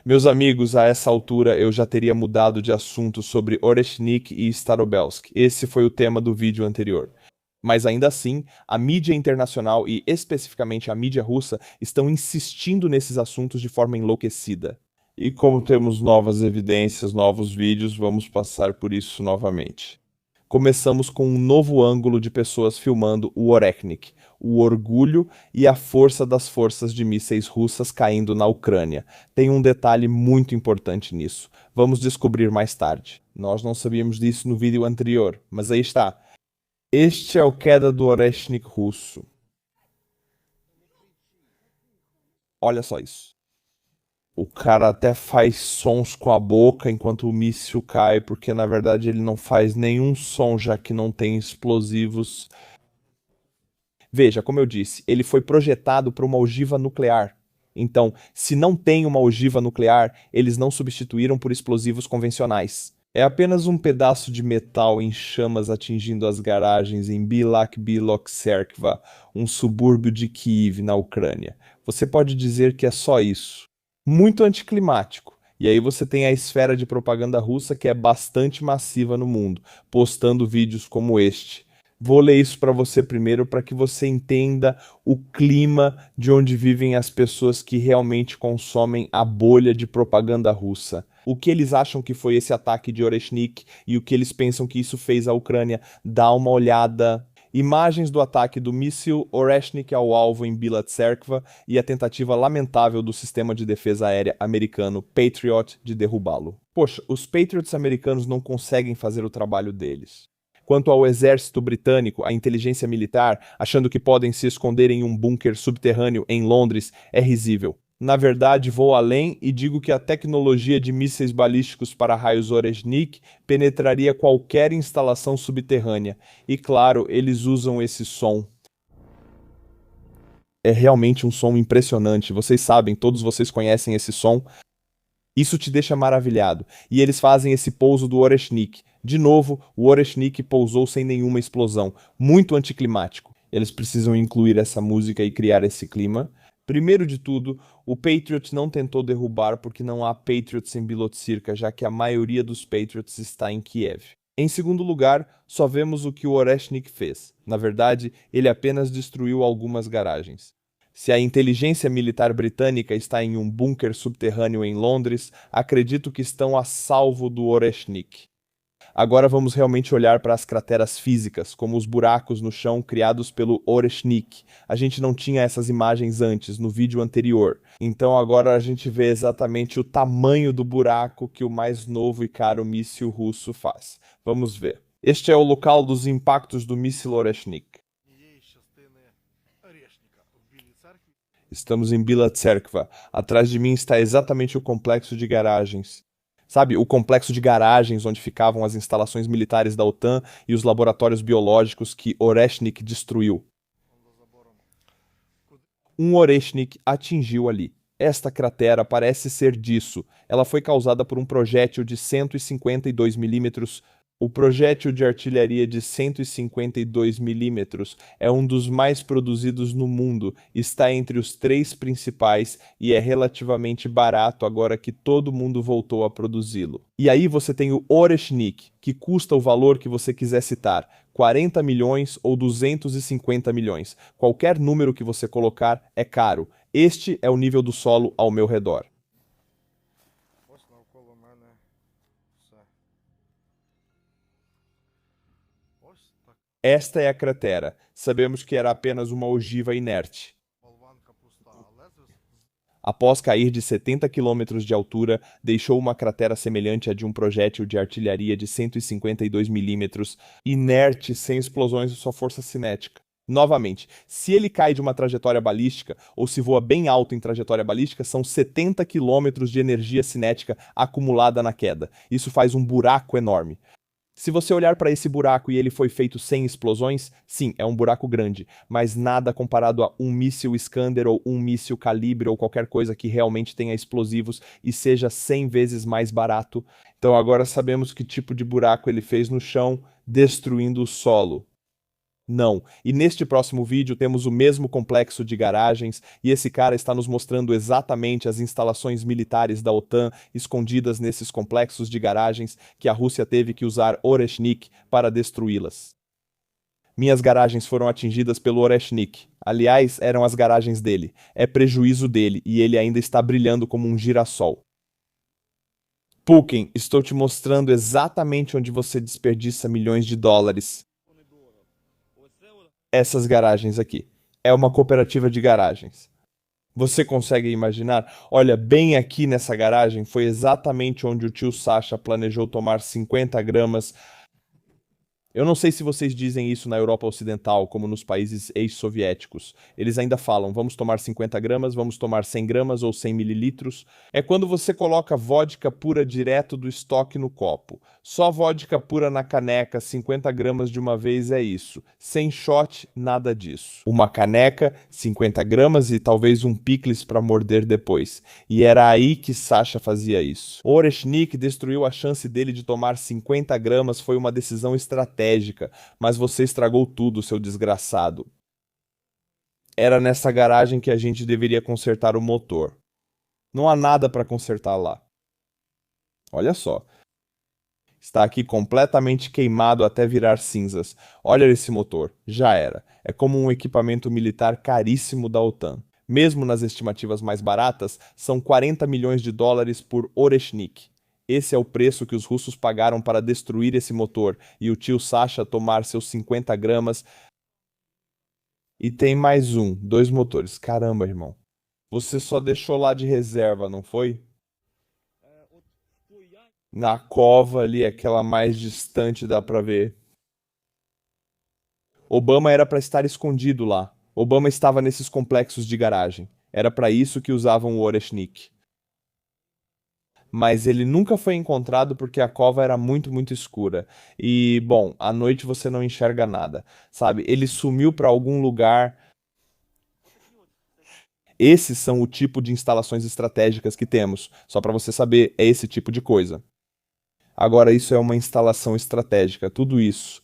Meus amigos, a essa altura eu já teria mudado de assunto sobre Oreshnik e Starobelsk. Esse foi o tema do vídeo anterior. Mas ainda assim, a mídia internacional e especificamente a mídia russa estão insistindo nesses assuntos de forma enlouquecida. E como temos novas evidências, novos vídeos, vamos passar por isso novamente. Começamos com um novo ângulo de pessoas filmando o Oreknik, o orgulho e a força das forças de mísseis russas caindo na Ucrânia. Tem um detalhe muito importante nisso. Vamos descobrir mais tarde. Nós não sabíamos disso no vídeo anterior, mas aí está. Este é o queda do Oreshnik russo. Olha só isso. O cara até faz sons com a boca enquanto o míssil cai, porque na verdade ele não faz nenhum som, já que não tem explosivos. Veja, como eu disse, ele foi projetado para uma ogiva nuclear. Então, se não tem uma ogiva nuclear, eles não substituíram por explosivos convencionais. É apenas um pedaço de metal em chamas atingindo as garagens em Bilak-Bilok-Serkva, um subúrbio de Kiev, na Ucrânia. Você pode dizer que é só isso. Muito anticlimático. E aí você tem a esfera de propaganda russa que é bastante massiva no mundo, postando vídeos como este. Vou ler isso para você primeiro para que você entenda o clima de onde vivem as pessoas que realmente consomem a bolha de propaganda russa. O que eles acham que foi esse ataque de Oreshnik e o que eles pensam que isso fez à Ucrânia. Dá uma olhada. Imagens do ataque do míssil Oreshnik ao alvo em Bilatserkva e a tentativa lamentável do sistema de defesa aérea americano Patriot de derrubá-lo. Poxa, os Patriots americanos não conseguem fazer o trabalho deles. Quanto ao exército britânico, a inteligência militar, achando que podem se esconder em um bunker subterrâneo em Londres, é risível. Na verdade, vou além e digo que a tecnologia de mísseis balísticos para raios Oreshnik penetraria qualquer instalação subterrânea. E claro, eles usam esse som. É realmente um som impressionante. Vocês sabem, todos vocês conhecem esse som. Isso te deixa maravilhado. E eles fazem esse pouso do Oreshnik. De novo, o Oreshnik pousou sem nenhuma explosão. Muito anticlimático. Eles precisam incluir essa música e criar esse clima. Primeiro de tudo, o Patriot não tentou derrubar porque não há Patriots em Bilotsirka, já que a maioria dos Patriots está em Kiev. Em segundo lugar, só vemos o que o Oreshnik fez. Na verdade, ele apenas destruiu algumas garagens. Se a inteligência militar britânica está em um bunker subterrâneo em Londres, acredito que estão a salvo do Oreshnik. Agora vamos realmente olhar para as crateras físicas, como os buracos no chão criados pelo Oreshnik. A gente não tinha essas imagens antes, no vídeo anterior. Então agora a gente vê exatamente o tamanho do buraco que o mais novo e caro míssil russo faz. Vamos ver. Este é o local dos impactos do míssil Oreshnik. Estamos em Bilatserkva. Atrás de mim está exatamente o complexo de garagens. Sabe, o complexo de garagens onde ficavam as instalações militares da OTAN e os laboratórios biológicos que Oreshnik destruiu. Um Oreshnik atingiu ali. Esta cratera parece ser disso. Ela foi causada por um projétil de 152 milímetros. O projétil de artilharia de 152 milímetros é um dos mais produzidos no mundo, está entre os 3 principais e é relativamente barato agora que todo mundo voltou a produzi-lo. E aí você tem o Oreshnik, que custa o valor que você quiser citar, 40 milhões ou 250 milhões. Qualquer número que você colocar é caro. Este é o nível do solo ao meu redor. Esta é a cratera. Sabemos que era apenas uma ogiva inerte. Após cair de 70 quilômetros de altura, deixou uma cratera semelhante à de um projétil de artilharia de 152 milímetros, inerte, sem explosões e sua força cinética. Novamente, se ele cai de uma trajetória balística, ou se voa bem alto em trajetória balística, são 70 quilômetros de energia cinética acumulada na queda. Isso faz um buraco enorme. Se você olhar para esse buraco e ele foi feito sem explosões, sim, é um buraco grande, mas nada comparado a um míssil Iskander ou um míssil Calibre ou qualquer coisa que realmente tenha explosivos e seja 100 vezes mais barato. Então agora sabemos que tipo de buraco ele fez no chão, destruindo o solo. Não. E neste próximo vídeo temos o mesmo complexo de garagens e esse cara está nos mostrando exatamente as instalações militares da OTAN escondidas nesses complexos de garagens que a Rússia teve que usar Oreshnik para destruí-las. Minhas garagens foram atingidas pelo Oreshnik. Aliás, eram as garagens dele. É prejuízo dele e ele ainda está brilhando como um girassol. Pukin, estou te mostrando exatamente onde você desperdiça milhões de dólares. Essas garagens aqui. É uma cooperativa de garagens. Você consegue imaginar? Olha, bem aqui nessa garagem foi exatamente onde o tio Sasha planejou tomar 50 gramas. Eu não sei se vocês dizem isso na Europa Ocidental, como nos países ex-soviéticos. Eles ainda falam, vamos tomar 50 gramas, vamos tomar 100 gramas ou 100 mililitros. É quando você coloca vodka pura direto do estoque no copo. Só vodka pura na caneca, 50 gramas de uma vez é isso. Sem shot, nada disso. Uma caneca, 50 gramas e talvez um picles para morder depois. E era aí que Sasha fazia isso. Oreshnik destruiu a chance dele de tomar 50 gramas, foi uma decisão estratégica, mas você estragou tudo, seu desgraçado. Era nessa garagem que a gente deveria consertar o motor. Não há nada para consertar lá. Olha só. Está aqui completamente queimado até virar cinzas. Olha esse motor. Já era. É como um equipamento militar caríssimo da OTAN. Mesmo nas estimativas mais baratas, são 40 milhões de dólares por Oreshnik. Esse é o preço que os russos pagaram para destruir esse motor e o tio Sasha tomar seus 50 gramas. E tem mais um, 2 motores. Caramba, irmão. Você só deixou lá de reserva, não foi? Na cova ali, aquela mais distante, dá pra ver. Obama era para estar escondido lá. Obama estava nesses complexos de garagem. Era para isso que usavam o Oreshnik. Mas ele nunca foi encontrado porque a cova era muito, muito escura. E, bom, à noite você não enxerga nada, sabe? Ele sumiu para algum lugar. Esses são o tipo de instalações estratégicas que temos. Só para você saber, é esse tipo de coisa. Agora, isso é uma instalação estratégica, tudo isso.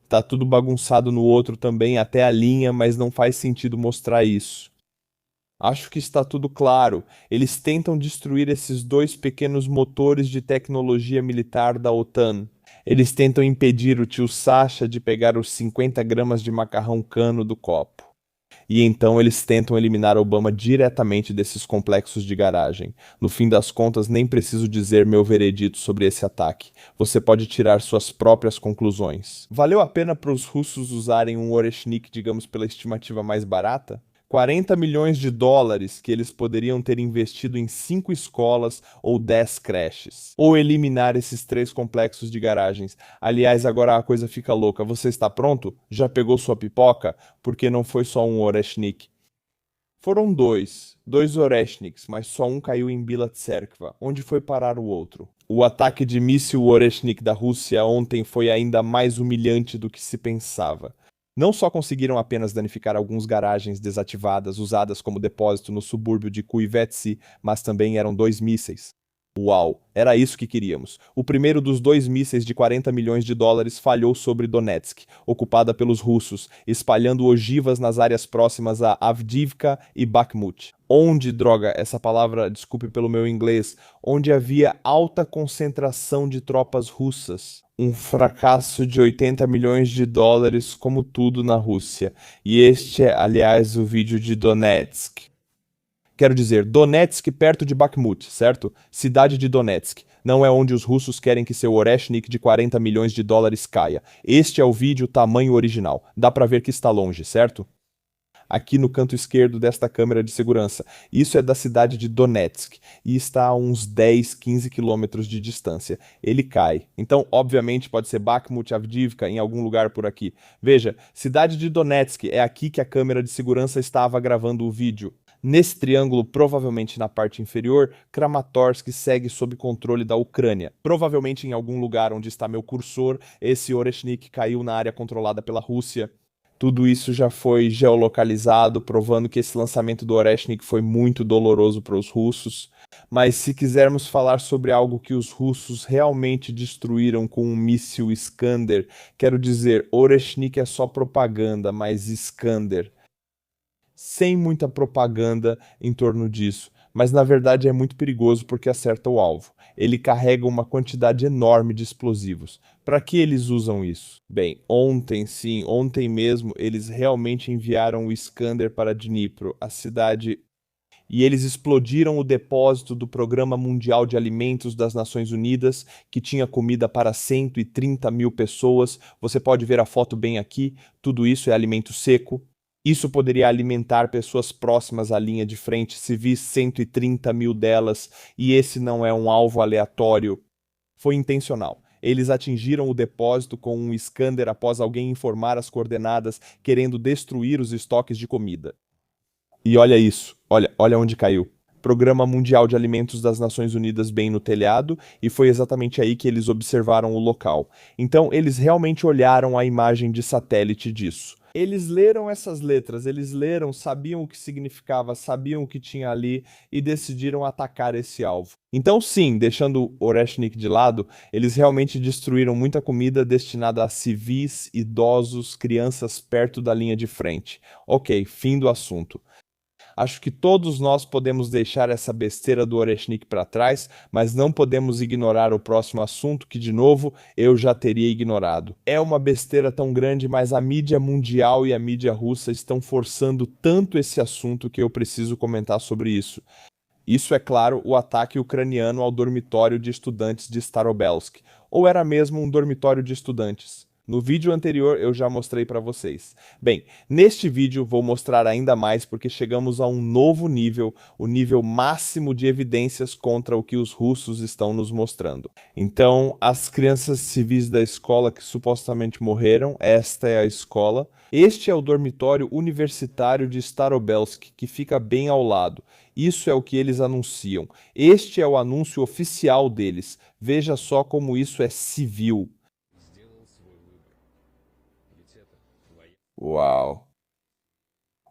Tá tudo bagunçado no outro também, até a linha, mas não faz sentido mostrar isso. Acho que está tudo claro. Eles tentam destruir esses 2 pequenos motores de tecnologia militar da OTAN. Eles tentam impedir o tio Sasha de pegar os 50 gramas de macarrão cano do copo. E então eles tentam eliminar Obama diretamente desses complexos de garagem. No fim das contas, nem preciso dizer meu veredito sobre esse ataque. Você pode tirar suas próprias conclusões. Valeu a pena para os russos usarem um Oreshnik, digamos, pela estimativa mais barata? 40 milhões de dólares que eles poderiam ter investido em 5 escolas ou 10 creches. Ou eliminar esses 3 complexos de garagens. Aliás, agora a coisa fica louca. Você está pronto? Já pegou sua pipoca? Porque não foi só um Oreshnik. Foram dois Oreshniks, mas só um caiu em Bila Tserkva. Onde foi parar o outro? O ataque de míssil Oreshnik da Rússia ontem foi ainda mais humilhante do que se pensava. Não só conseguiram apenas danificar algumas garagens desativadas usadas como depósito no subúrbio de Kuivetsi, mas também eram 2 mísseis. Uau, era isso que queríamos. O primeiro dos 2 mísseis de 40 milhões de dólares falhou sobre Donetsk, ocupada pelos russos, espalhando ogivas nas áreas próximas a Avdiivka e Bakhmut. Onde, droga, essa palavra, desculpe pelo meu inglês, onde havia alta concentração de tropas russas. Um fracasso de 80 milhões de dólares, como tudo na Rússia. E este é, aliás, o vídeo de Donetsk. Quero dizer, Donetsk perto de Bakhmut, certo? Cidade de Donetsk. Não é onde os russos querem que seu Oreshnik de 40 milhões de dólares caia. Este é o vídeo tamanho original. Dá pra ver que está longe, certo? Aqui no canto esquerdo desta câmera de segurança. Isso é da cidade de Donetsk e está a uns 10, 15 quilômetros de distância. Ele cai. Então, obviamente, pode ser Bakhmut, Avdiivka, em algum lugar por aqui. Veja, cidade de Donetsk, é aqui que a câmera de segurança estava gravando o vídeo. Nesse triângulo, provavelmente na parte inferior, Kramatorsk segue sob controle da Ucrânia. Provavelmente em algum lugar onde está meu cursor, esse Oreshnik caiu na área controlada pela Rússia. Tudo isso já foi geolocalizado, provando que esse lançamento do Oreshnik foi muito doloroso para os russos. Mas se quisermos falar sobre algo que os russos realmente destruíram com um míssil Iskander, quero dizer, Oreshnik é só propaganda, mas Iskander sem muita propaganda em torno disso, mas na verdade é muito perigoso porque acerta o alvo. Ele carrega uma quantidade enorme de explosivos. Para que eles usam isso? Bem, ontem, sim, ontem mesmo, eles realmente enviaram o Iskander para Dnipro, a cidade, e eles explodiram o depósito do Programa Mundial de Alimentos das Nações Unidas, que tinha comida para 130 mil pessoas. Você pode ver a foto bem aqui, tudo isso é alimento seco. Isso poderia alimentar pessoas próximas à linha de frente, civis 130 mil delas, e esse não é um alvo aleatório. Foi intencional. Eles atingiram o depósito com um Iskander após alguém informar as coordenadas, querendo destruir os estoques de comida. E olha isso, olha onde caiu. Programa Mundial de Alimentos das Nações Unidas bem no telhado, e foi exatamente aí que eles observaram o local. Então, eles realmente olharam a imagem de satélite disso. Eles leram essas letras, eles leram, sabiam o que significava, sabiam o que tinha ali e decidiram atacar esse alvo. Então, sim, deixando Oreshnik de lado, eles realmente destruíram muita comida destinada a civis, idosos, crianças perto da linha de frente. Ok, fim do assunto. Acho que todos nós podemos deixar essa besteira do Oreshnik para trás, mas não podemos ignorar o próximo assunto que, de novo, eu já teria ignorado. É uma besteira tão grande, mas a mídia mundial e a mídia russa estão forçando tanto esse assunto que eu preciso comentar sobre isso. Isso é, claro, o ataque ucraniano ao dormitório de estudantes de Starobelsk, ou era mesmo um dormitório de estudantes. No vídeo anterior eu já mostrei para vocês. Bem, neste vídeo vou mostrar ainda mais porque chegamos a um novo nível, o nível máximo de evidências contra o que os russos estão nos mostrando. Então, as crianças civis da escola que supostamente morreram, esta é a escola. Este é o dormitório universitário de Starobelsk, que fica bem ao lado. Isso é o que eles anunciam. Este é o anúncio oficial deles. Veja só como isso é civil. Uau!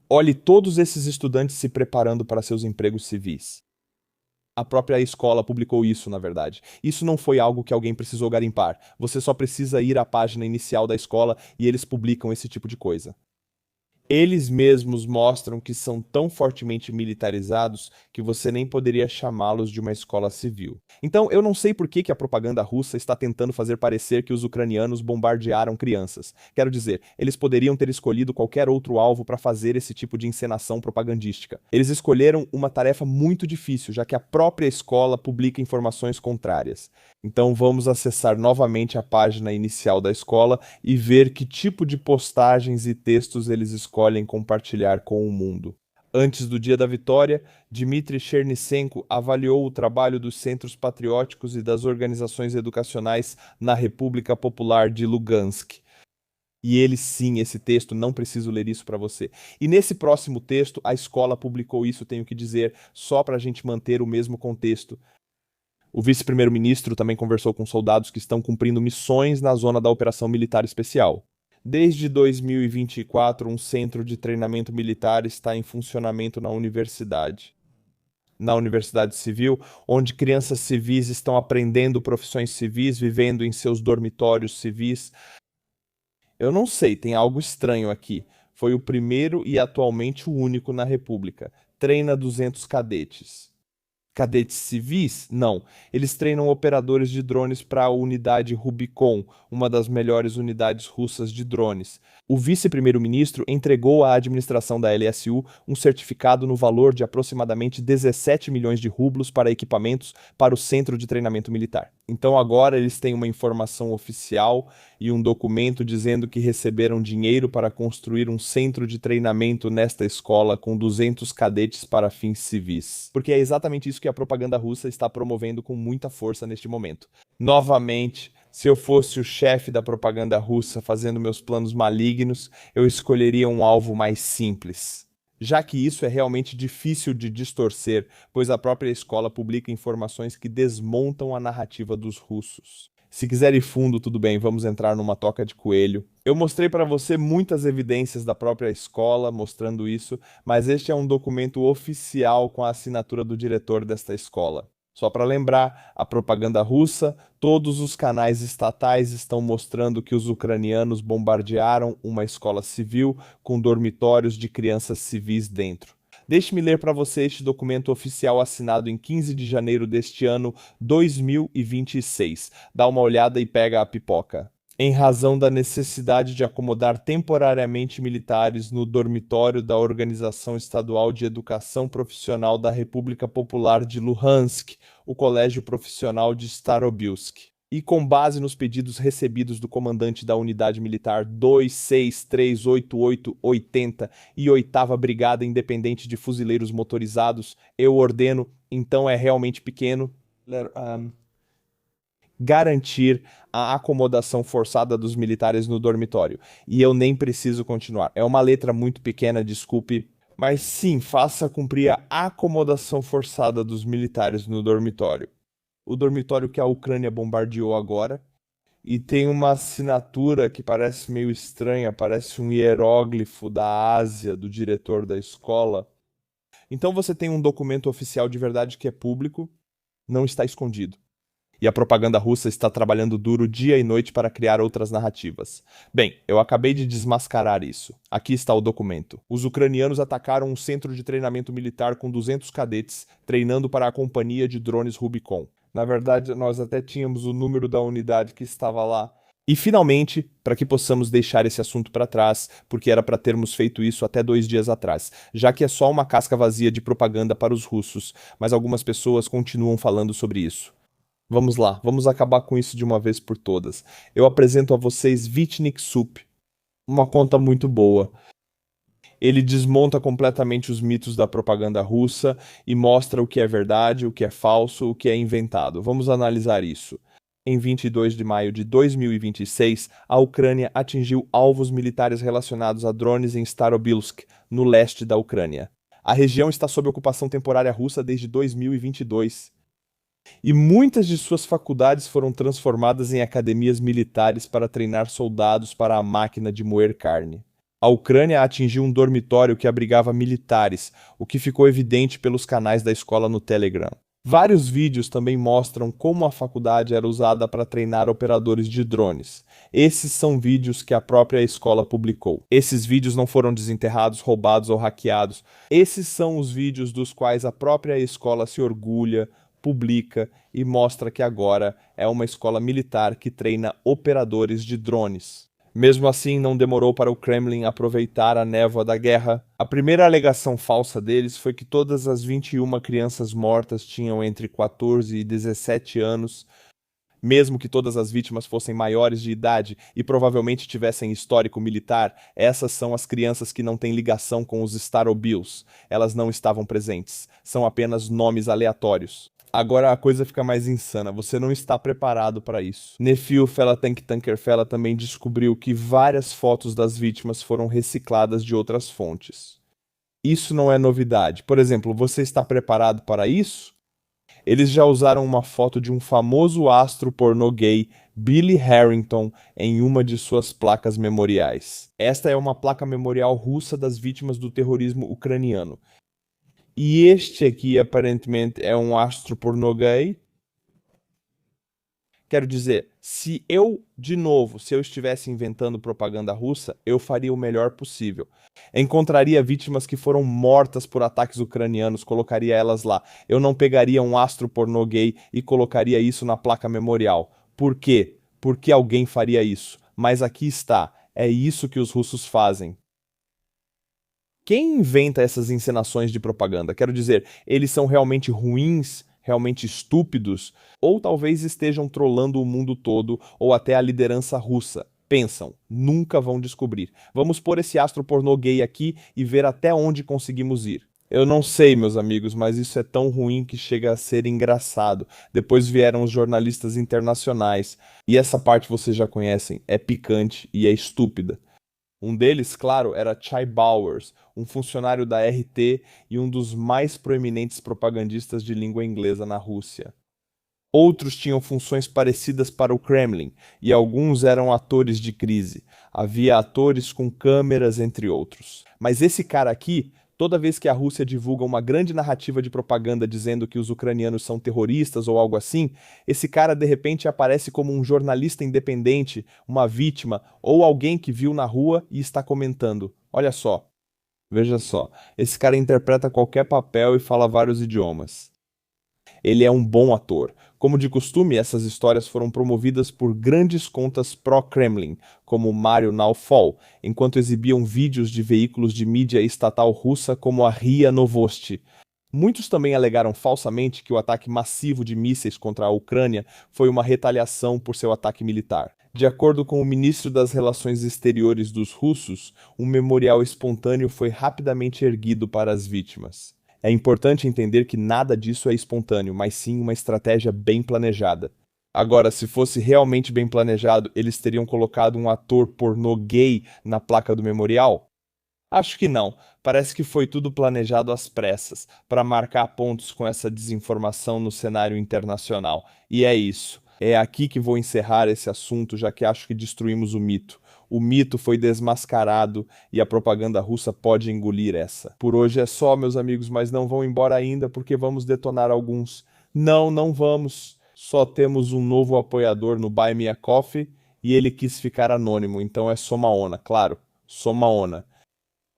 Olhe todos esses estudantes se preparando para seus empregos civis. A própria escola publicou isso, na verdade. Isso não foi algo que alguém precisou garimpar. Você só precisa ir à página inicial da escola e eles publicam esse tipo de coisa. Eles mesmos mostram que são tão fortemente militarizados que você nem poderia chamá-los de uma escola civil. Então, eu não sei por que a propaganda russa está tentando fazer parecer que os ucranianos bombardearam crianças. Quero dizer, eles poderiam ter escolhido qualquer outro alvo para fazer esse tipo de encenação propagandística. Eles escolheram uma tarefa muito difícil, já que a própria escola publica informações contrárias. Então vamos acessar novamente a página inicial da escola e ver que tipo de postagens e textos eles escolhem compartilhar com o mundo. Antes do dia da vitória, Dmitry Chernyssenko avaliou o trabalho dos centros patrióticos e das organizações educacionais na República Popular de Lugansk. E ele sim, esse texto, não preciso ler isso para você. E nesse próximo texto, a escola publicou isso, tenho que dizer, só para a gente manter o mesmo contexto. O vice-primeiro-ministro também conversou com soldados que estão cumprindo missões na zona da Operação Militar Especial. Desde 2024, um centro de treinamento militar está em funcionamento na universidade. Na Universidade Civil, onde crianças civis estão aprendendo profissões civis, vivendo em seus dormitórios civis. Eu não sei, tem algo estranho aqui. Foi o primeiro e atualmente o único na República. Treina 200 cadetes. Cadetes civis? Não. Eles treinam operadores de drones para a unidade Rubicon, uma das melhores unidades russas de drones. O vice-primeiro-ministro entregou à administração da LSU um certificado no valor de aproximadamente 17 milhões de rublos para equipamentos para o centro de treinamento militar. Então agora eles têm uma informação oficial e um documento dizendo que receberam dinheiro para construir um centro de treinamento nesta escola com 200 cadetes para fins civis. Porque é exatamente isso que a propaganda russa está promovendo com muita força neste momento. Novamente, se eu fosse o chefe da propaganda russa fazendo meus planos malignos, eu escolheria um alvo mais simples. Já que isso é realmente difícil de distorcer, pois a própria escola publica informações que desmontam a narrativa dos russos. Se quiser ir fundo, tudo bem, vamos entrar numa toca de coelho. Eu mostrei para você muitas evidências da própria escola mostrando isso, mas este é um documento oficial com a assinatura do diretor desta escola. Só para lembrar, a propaganda russa, todos os canais estatais estão mostrando que os ucranianos bombardearam uma escola civil com dormitórios de crianças civis dentro. Deixe-me ler para você este documento oficial assinado em 15 de janeiro deste ano 2026. Dá uma olhada e pega a pipoca. Em razão da necessidade de acomodar temporariamente militares no dormitório da Organização Estadual de Educação Profissional da República Popular de Luhansk, o Colégio Profissional de Starobilsk. E com base nos pedidos recebidos do comandante da Unidade Militar 2638880 e 8ª Brigada Independente de Fuzileiros Motorizados, eu ordeno, então é realmente pequeno, garantir a acomodação forçada dos militares no dormitório. E eu nem preciso continuar. É uma letra muito pequena, desculpe. Mas sim, faça cumprir a acomodação forçada dos militares no dormitório. O dormitório que a Ucrânia bombardeou agora. E tem uma assinatura que parece meio estranha, parece um hieróglifo da Ásia, do diretor da escola. Então você tem um documento oficial de verdade que é público, não está escondido. E a propaganda russa está trabalhando duro dia e noite para criar outras narrativas. Bem, eu acabei de desmascarar isso. Aqui está o documento. Os ucranianos atacaram um centro de treinamento militar com 200 cadetes, treinando para a companhia de drones Rubicon. Na verdade, nós até tínhamos o número da unidade que estava lá. E finalmente, para que possamos deixar esse assunto para trás, porque era para termos feito isso até 2 dias atrás, já que é só uma casca vazia de propaganda para os russos, mas algumas pessoas continuam falando sobre isso. Vamos lá, vamos acabar com isso de uma vez por todas. Eu apresento a vocês Vitnik Sup, uma conta muito boa. Ele desmonta completamente os mitos da propaganda russa e mostra o que é verdade, o que é falso, o que é inventado. Vamos analisar isso. Em 22 de maio de 2026, a Ucrânia atingiu alvos militares relacionados a drones em Starobilsk, no leste da Ucrânia. A região está sob ocupação temporária russa desde 2022. E muitas de suas faculdades foram transformadas em academias militares para treinar soldados para a máquina de moer carne. A Ucrânia atingiu um dormitório que abrigava militares, o que ficou evidente pelos canais da escola no Telegram. Vários vídeos também mostram como a faculdade era usada para treinar operadores de drones. Esses são vídeos que a própria escola publicou. Esses vídeos não foram desenterrados, roubados ou hackeados. Esses são os vídeos dos quais a própria escola se orgulha, publica e mostra que agora é uma escola militar que treina operadores de drones. Mesmo assim, não demorou para o Kremlin aproveitar a névoa da guerra. A primeira alegação falsa deles foi que todas as 21 crianças mortas tinham entre 14 e 17 anos, mesmo que todas as vítimas fossem maiores de idade e provavelmente tivessem histórico militar. Essas são as crianças que não têm ligação com os Starobils. Elas não estavam presentes. São apenas nomes aleatórios. Agora a coisa fica mais insana, você não está preparado para isso. Nefil Fela Tank Tanker Fela também descobriu que várias fotos das vítimas foram recicladas de outras fontes. Isso não é novidade. Por exemplo, você está preparado para isso? Eles já usaram uma foto de um famoso astro pornô gay, Billy Harrington, em uma de suas placas memoriais. Esta é uma placa memorial russa das vítimas do terrorismo ucraniano. E este aqui, aparentemente, é um astro pornô gay. Quero dizer, se eu estivesse inventando propaganda russa, eu faria o melhor possível. Encontraria vítimas que foram mortas por ataques ucranianos, colocaria elas lá. Eu não pegaria um astro pornô gay e colocaria isso na placa memorial. Por quê? Porque alguém faria isso. Mas aqui está, é isso que os russos fazem. Quem inventa essas encenações de propaganda? Quero dizer, eles são realmente ruins, realmente estúpidos, ou talvez estejam trollando o mundo todo ou até a liderança russa. Pensam, nunca vão descobrir. Vamos pôr esse astro pornô gay aqui e ver até onde conseguimos ir. Eu não sei, meus amigos, mas isso é tão ruim que chega a ser engraçado. Depois vieram os jornalistas internacionais. E essa parte vocês já conhecem, é picante e é estúpida. Um deles, claro, era Chai Bowers, um funcionário da RT e um dos mais proeminentes propagandistas de língua inglesa na Rússia. Outros tinham funções parecidas para o Kremlin, e alguns eram atores de crise. Havia atores com câmeras, entre outros. Mas esse cara aqui, toda vez que a Rússia divulga uma grande narrativa de propaganda dizendo que os ucranianos são terroristas ou algo assim, esse cara de repente aparece como um jornalista independente, uma vítima ou alguém que viu na rua e está comentando. Olha só, veja só, esse cara interpreta qualquer papel e fala vários idiomas. Ele é um bom ator. Como de costume, essas histórias foram promovidas por grandes contas pró-Kremlin, como Mario Naufal, enquanto exibiam vídeos de veículos de mídia estatal russa como a RIA Novosti. Muitos também alegaram falsamente que o ataque massivo de mísseis contra a Ucrânia foi uma retaliação por seu ataque militar. De acordo com o ministro das Relações Exteriores dos russos, um memorial espontâneo foi rapidamente erguido para as vítimas. É importante entender que nada disso é espontâneo, mas sim uma estratégia bem planejada. Agora, se fosse realmente bem planejado, eles teriam colocado um ator pornô gay na placa do memorial? Acho que não. Parece que foi tudo planejado às pressas, para marcar pontos com essa desinformação no cenário internacional. E é isso. É aqui que vou encerrar esse assunto, já que acho que destruímos o mito. O mito foi desmascarado e a propaganda russa pode engolir essa. Por hoje é só, meus amigos, mas não vão embora ainda porque vamos detonar alguns. Não, não vamos. Só temos um novo apoiador no Buy Me a Coffee e ele quis ficar anônimo, então é Somaona, claro, Somaona.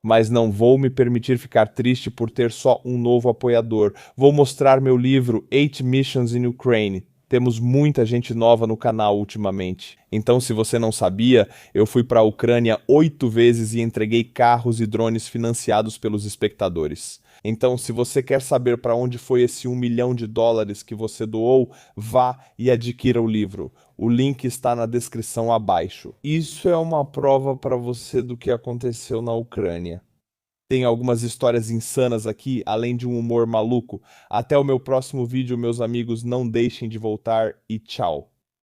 Mas não vou me permitir ficar triste por ter só um novo apoiador. Vou mostrar meu livro Eight Missions in Ukraine. Temos muita gente nova no canal ultimamente. Então, se você não sabia, eu fui para a Ucrânia 8 vezes e entreguei carros e drones financiados pelos espectadores. Então, se você quer saber para onde foi esse US$ 1 milhão que você doou, vá e adquira o livro. O link está na descrição abaixo. Isso é uma prova para você do que aconteceu na Ucrânia. Tem algumas histórias insanas aqui, além de um humor maluco. Até o meu próximo vídeo, meus amigos, não deixem de voltar e tchau.